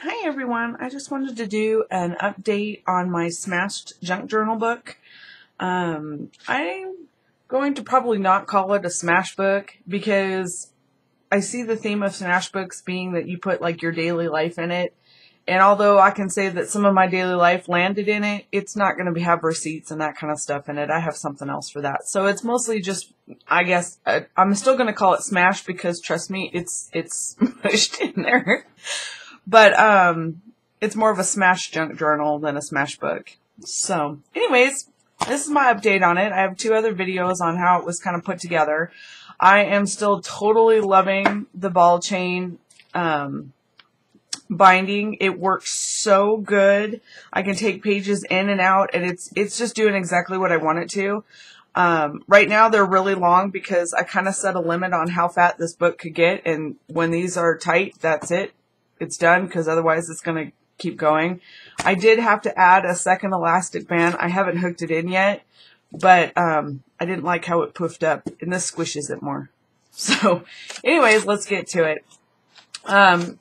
Hi everyone, I just wanted to do an update on my Smashed Junk Journal book. I'm going to probably not call it a smash book because I see the theme of smash books being that you put like your daily life in it. And although I can say that some of my daily life landed in it, it's not going to have receipts and that kind of stuff in it. I have something else for that. So it's mostly just, I guess, I'm still going to call it smash because trust me, it's pushed in there. But it's more of a smash junk journal than a smash book. So anyways, this is my update on it. I have 2 other videos on how it was kind of put together. I am still totally loving the ball chain binding. It works so good. I can take pages in and out, and it's just doing exactly what I want it to. Right now they're really long because I kind of set a limit on how fat this book could get, and when these are tight, that's it. It's done, because otherwise it's going to keep going. I did have to add a second elastic band. I haven't hooked it in yet, but I didn't like how it poofed up, and this squishes it more. So anyways, let's get to it. The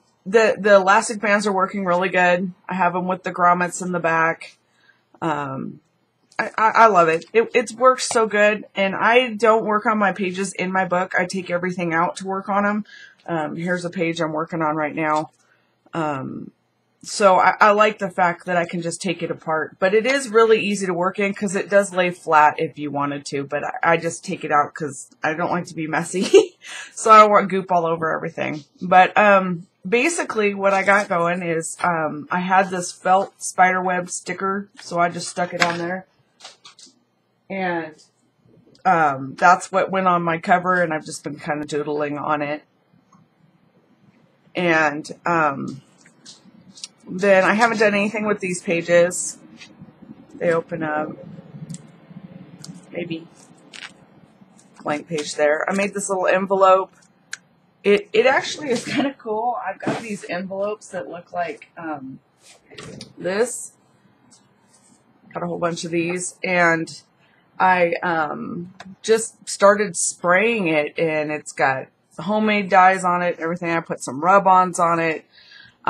elastic bands are working really good. I have them with the grommets in the back. I love it. It works so good, and I don't work on my pages in my book. I take everything out to work on them. Here's a page I'm working on right now. So I like the fact that I can just take it apart, but it is really easy to work in because it does lay flat if you wanted to, but I just take it out because I don't like to be messy. So I don't want goop all over everything. But, basically what I got going is, I had this felt spiderweb sticker, so I just stuck it on there. And, that's what went on my cover, and I've just been kind of doodling on it. And, then I haven't done anything with these pages. They open up, maybe blank page there. I made this little envelope. It actually is kind of cool. I've got these envelopes that look like this. Got a whole bunch of these, and I just started spraying it, and it's got homemade dyes on it and everything. I put some rub-ons on it.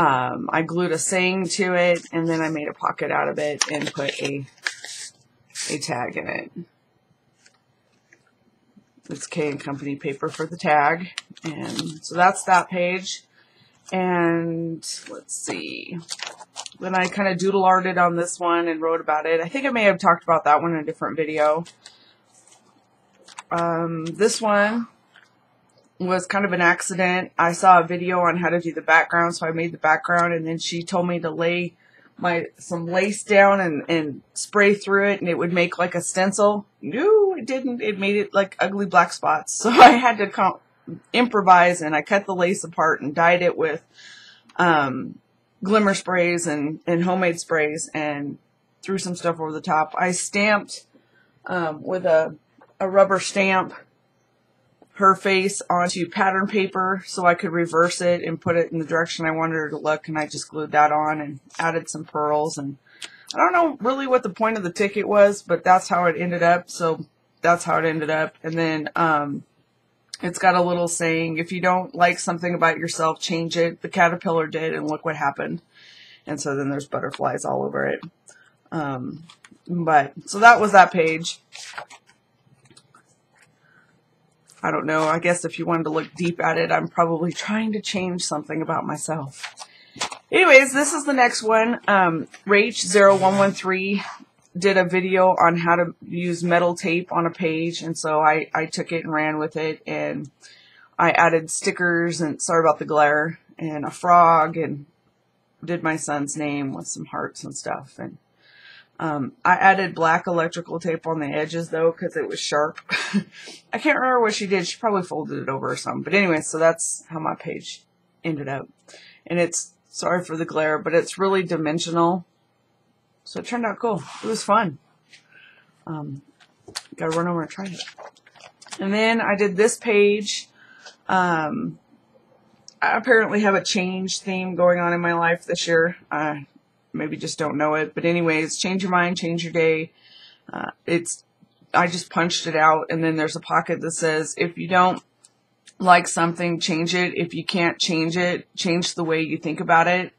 I glued a saying to it, and then I made a pocket out of it and put a tag in it. It's K & Company paper for the tag. And so that's that page. And let's see. Then I kind of doodle arted on this one and wrote about it. I think I may have talked about that one in a different video. This one was kind of an accident. I saw a video on how to do the background, so I made the background, and then she told me to lay some lace down and spray through it, and it would make like a stencil. No, it didn't. It made it like ugly black spots. So I had to improvise, and I cut the lace apart and dyed it with glimmer sprays and homemade sprays, and threw some stuff over the top. I stamped with a rubber stamp her face onto pattern paper so I could reverse it and put it in the direction I wanted her to look, and I just glued that on and added some pearls. And I don't know really what the point of the ticket was, but that's how it ended up. So that's how it ended up. And then it's got a little saying, if you don't like something about yourself, change it. The caterpillar did, and look what happened. And so then there's butterflies all over it. But so that was that page. I don't know. I guess if you wanted to look deep at it, I'm probably trying to change something about myself. Anyways, this is the next one. Rach0113 did a video on how to use metal tape on a page, and so I took it and ran with it, and I added stickers, and sorry about the glare, and a frog, and did my son's name with some hearts and stuff. And I added black electrical tape on the edges, though, because it was sharp. I can't remember what she did. She probably folded it over or something. But anyway, so that's how my page ended up. And it's, sorry for the glare, but it's really dimensional. So it turned out cool. It was fun. Gotta run over and try it. And then I did this page. I apparently have a change theme going on in my life this year. Maybe just don't know it, but anyways, change your mind, change your day. I just punched it out, and then there's a pocket that says, if you don't like something, change it. If you can't change it, change the way you think about it.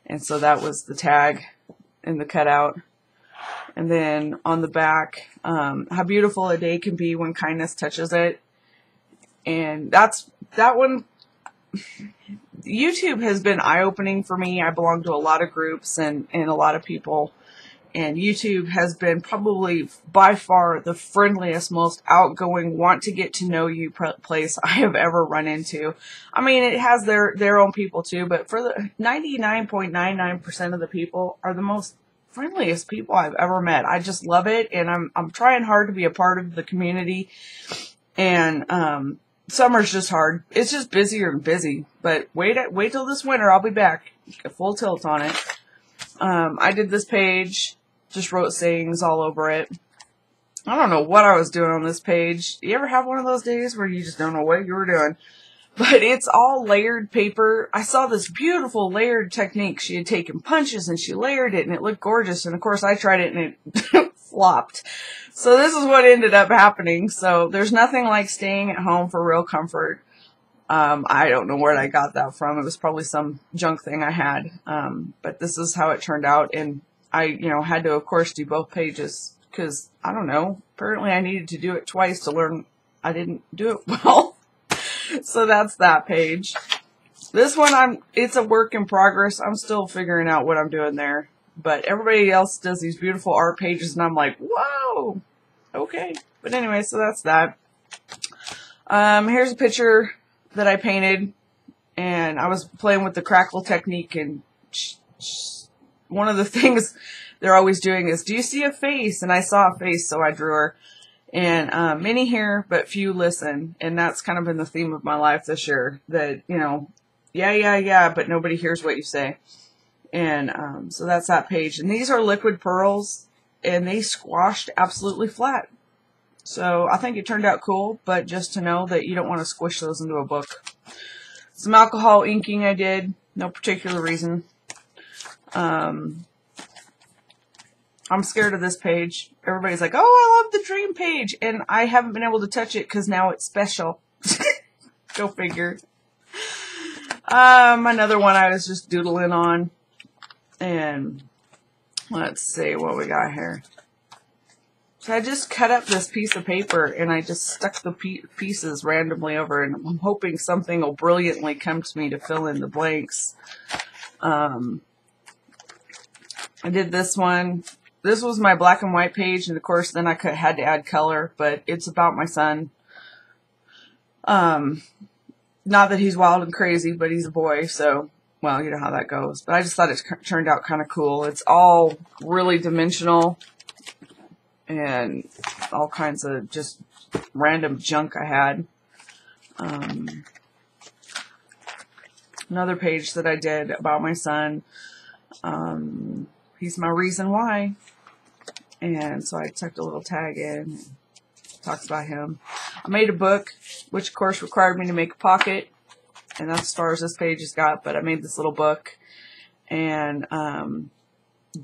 And so that was the tag in the cutout. And then on the back, how beautiful a day can be when kindness touches it. And that one, YouTube has been eye-opening for me. I belong to a lot of groups and a lot of people. And YouTube has been probably by far the friendliest, most outgoing, want to get to know you place I have ever run into. I mean, it has their own people too, but for the 99.99% of the people are the most friendliest people I've ever met. I just love it, and I'm trying hard to be a part of the community. And summer's just hard. It's just busier and busy. But wait till this winter. I'll be back. Full tilt on it. I did this page. Just wrote sayings all over it. I don't know what I was doing on this page. You ever have one of those days where you just don't know what you were doing? But it's all layered paper. I saw this beautiful layered technique. She had taken punches and she layered it and it looked gorgeous. And of course I tried it and it flopped. So this is what ended up happening. So there's nothing like staying at home for real comfort. I don't know where I got that from. It was probably some junk thing I had. But this is how it turned out. And I, had to, of course, do both pages because, I don't know, apparently I needed to do it twice to learn I didn't do it well. So that's that page. This one, it's a work in progress. I'm still figuring out what I'm doing there. But everybody else does these beautiful art pages, and I'm like, whoa, okay. But anyway, so that's that. Here's a picture that I painted, and I was playing with the crackle technique, and one of the things they're always doing is, do you see a face? And I saw a face, so I drew her. And many hear, but few listen. And that's kind of been the theme of my life this year. That, yeah, but nobody hears what you say. And so that's that page. And these are liquid pearls, and they squashed absolutely flat. So I think it turned out cool, but just to know that you don't want to squish those into a book. Some alcohol inking I did. No particular reason. I'm scared of this page. Everybody's like, oh, I love the dream page. And I haven't been able to touch it because now it's special. Go figure. Another one I was just doodling on. And let's see what we got here. So I just cut up this piece of paper and I just stuck the pieces randomly over, and I'm hoping something will brilliantly come to me to fill in the blanks. I did this one. This was my black and white page, and of course then I had to add color, but it's about my son. Not that he's wild and crazy, but he's a boy, so, well, you know how that goes. But I just thought it turned out kind of cool. It's all really dimensional and all kinds of just random junk I had. Another page that I did about my son. He's my reason why. And so I tucked a little tag in. Talks about him. I made a book, which of course required me to make a pocket. And that's as far as this page has got. But I made this little book. And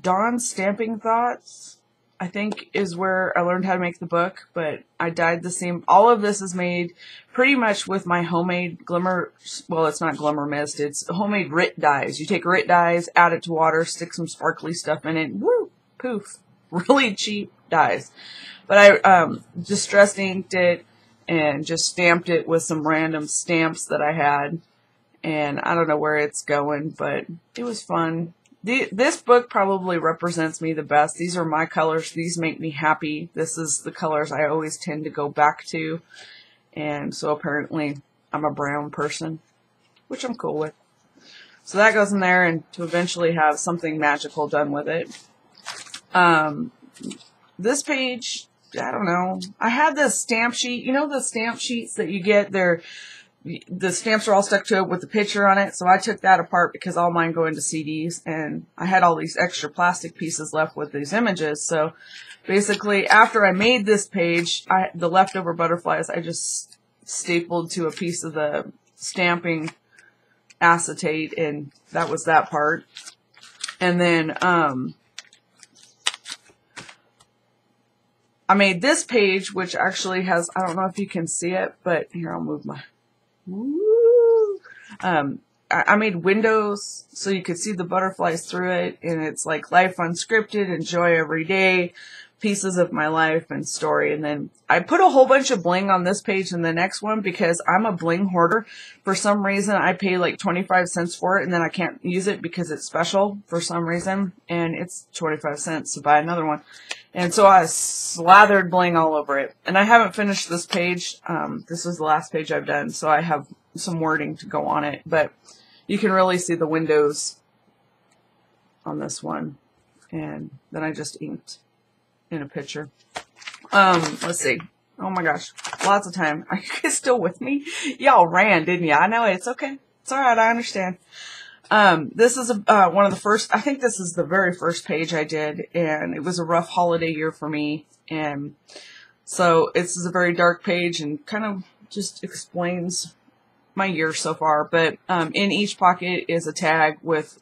Dawn's Stamping Thoughts, I think, is where I learned how to make the book. But I dyed the seam. All of this is made pretty much with my homemade glimmer. Well, it's not glimmer mist. It's homemade RIT dyes. You take RIT dyes, add it to water, stick some sparkly stuff in it. Woo! Poof. Really cheap dyes. But I distress inked it and just stamped it with some random stamps that I had. And I don't know where it's going, but it was fun. This book probably represents me the best. These are my colors. These make me happy. This is the colors I always tend to go back to. And so apparently I'm a brown person, which I'm cool with. So that goes in there, and to eventually have something magical done with it. This page, I don't know. I had this stamp sheet. You know the stamp sheets that you get? The stamps are all stuck to it with the picture on it. So I took that apart because all mine go into CDs, and I had all these extra plastic pieces left with these images. So basically, after I made this page, the leftover butterflies, I just stapled to a piece of the stamping acetate, and that was that part. And then, I made this page, which actually has, I don't know if you can see it, but here, I'll move my, woo. I made windows so you could see the butterflies through it, and it's like life unscripted, enjoy every day, pieces of my life and story. And then I put a whole bunch of bling on this page and the next one because I'm a bling hoarder. For some reason, I pay like 25 cents for it, and then I can't use it because it's special for some reason, and it's 25 cents to buy another one. And so I slathered bling all over it. And I haven't finished this page. This was the last page I've done, so I have some wording to go on it. But you can really see the windows on this one. And then I just inked in a picture. Let's see. Oh my gosh. Lots of time. Are you guys still with me? Y'all ran, didn't you? I know. It's okay. It's alright. I understand. This is one of the first, I think this is the very first page I did, and it was a rough holiday year for me, and so this is a very dark page and kind of just explains my year so far, but in each pocket is a tag with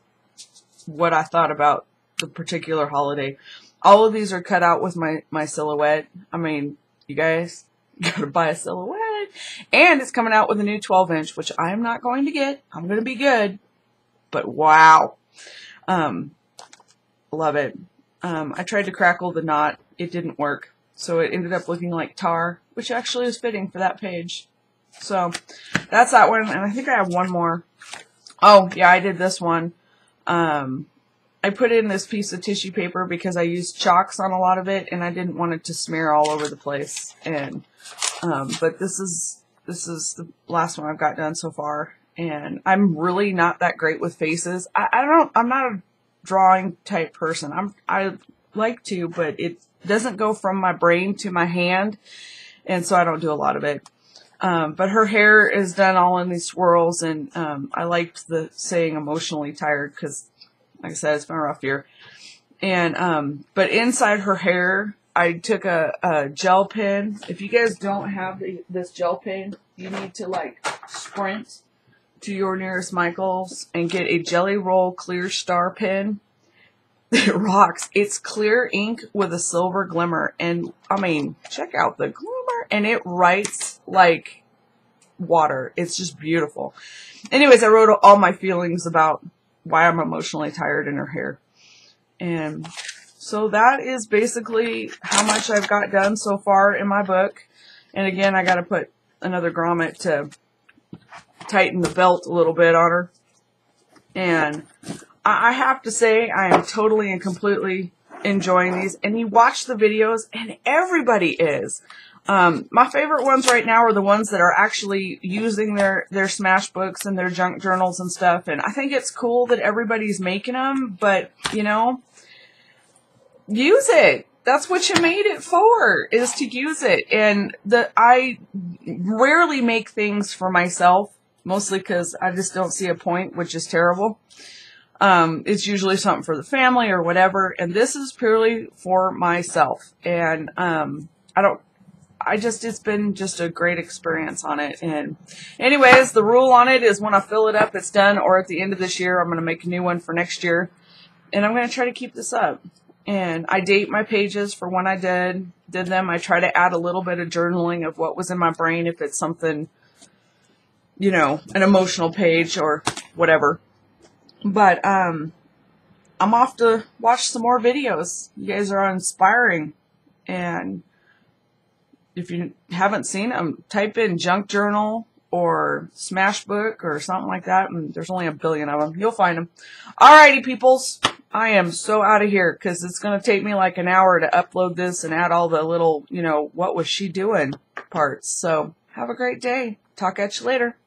what I thought about the particular holiday. All of these are cut out with my silhouette. I mean, you guys gotta buy a silhouette, and it's coming out with a new 12-inch, which I'm not going to get. I'm going to be good. But wow, love it. I tried to crackle the knot. It didn't work. So it ended up looking like tar, which actually is fitting for that page. So that's that one. And I think I have one more. Oh, yeah, I did this one. I put in this piece of tissue paper because I used chalks on a lot of it, and I didn't want it to smear all over the place. And but this is the last one I've got done so far. And I'm really not that great with faces. I'm not a drawing type person. I like to, but it doesn't go from my brain to my hand. And so I don't do a lot of it. But her hair is done all in these swirls. And, I liked the saying emotionally tired because, like I said, it's been a rough year. And, but inside her hair, I took a gel pen. If you guys don't have this gel pen, you need to like sprint to your nearest Michael's and get a Jelly Roll Clear Star pen. It rocks. It's clear ink with a silver glimmer, and I mean, check out the glimmer, and it writes like water. It's just beautiful. Anyways, I wrote all my feelings about why I'm emotionally tired in her hair. And so that is basically how much I've got done so far in my book. And again, I got to put another grommet to tighten the belt a little bit on her. And I have to say, I am totally and completely enjoying these. And you watch the videos, and everybody is. My favorite ones right now are the ones that are actually using their smash books and their junk journals and stuff. And I think it's cool that everybody's making them, but, you know, use it. That's what you made it for, is to use it. And I rarely make things for myself, mostly because I just don't see a point, which is terrible. It's usually something for the family or whatever. And this is purely for myself. And, it's been just a great experience on it. And anyways, the rule on it is when I fill it up, it's done, or at the end of this year, I'm going to make a new one for next year. And I'm going to try to keep this up. And I date my pages for when I did them. I try to add a little bit of journaling of what was in my brain, if it's something, you know, an emotional page or whatever. But I'm off to watch some more videos. You guys are inspiring. And if you haven't seen them, type in junk journal or smash book or something like that. And there's only a billion of them. You'll find them. Alrighty, peoples. I am so out of here because it's going to take me like an hour to upload this and add all the little, you know, what was she doing parts. So have a great day. Talk at you later.